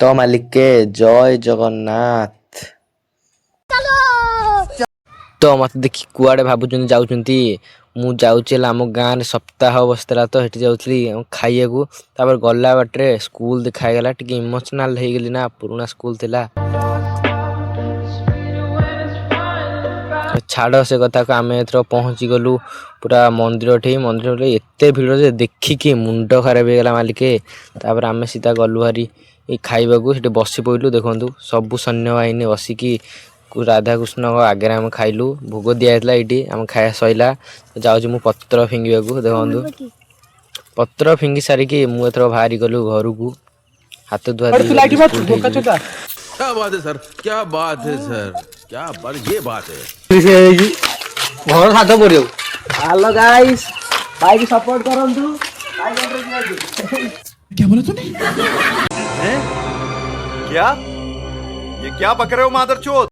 ତ ମାଲିକେ ଜୟ ଜଗନ୍ନାଥ। ତ ମତେ ଦେଖି କୁଆଡେ ଭାବୁଛନ୍ତି ଯାଉଛନ୍ତି। ମୁଁ ଯାଉଛି ହେଲା ଆମ ଗାଁରେ ସପ୍ତାହ ବସିଥିଲା ତ ସେଠି ଯାଉଥିଲି ଖାଇବାକୁ। ତାପରେ ଗଲା ବାଟରେ ସ୍କୁଲ ଦେଖା ହେଇଗଲା, ଟିକେ ଇମୋସନାଲ ହେଇଗଲି ନା, ପୁରୁଣା ସ୍କୁଲ ଥିଲା। ଛାଡ଼ ସେ କଥାକୁ, ଆମେ ଏଥର ପହଞ୍ଚି ଗଲୁ ପୁରା ମନ୍ଦିରଠି। ମନ୍ଦିରରେ ଏତେ ଭିଡ଼ ଯେ ଦେଖିକି ମୁଣ୍ଡ ଖରାପ ହେଇଗଲା ମାଲିକେ। ତାପରେ ଆମେ ସିଧା ଗଲୁ ଭାରି ଖାଇବାକୁ, ସେଠି ବସି ପଇଲୁ। ଦେଖନ୍ତୁ ସବୁ ସୈନ୍ୟବାହିନୀ ବସିକି ରାଧାକୃଷ୍ଣଙ୍କ ଆଗରେ ଆମେ ଖାଇଲୁ। ଭୋଗ ଦିଆଯାଇଥିଲା ଏଇଠି, ଆମେ ଖାଇବା ସଇଲା। ଯାଉଛି ମୁଁ ପତ୍ର ଫିଙ୍ଗିବାକୁ। ଦେଖନ୍ତୁ ପତ୍ର ଫିଙ୍ଗି ସାରିକି ମୁଁ ଏଥର ବାହାରି ଗଲୁ ଘରକୁ। ହାତ ଧୁଆ ଧୋଇ କରିକି ସ୍କୁଲ ହେଇଯିବୁ। क्या बात है सर, क्या बात है सर, क्या बात, ये बात है। ଘର ସାଧ ପଡିବ। हेलो गाइस, भाई की सपोर्ट करंतु। क्या बोला तूने? क्या? ये क्या बक रहे हो मादरचोद?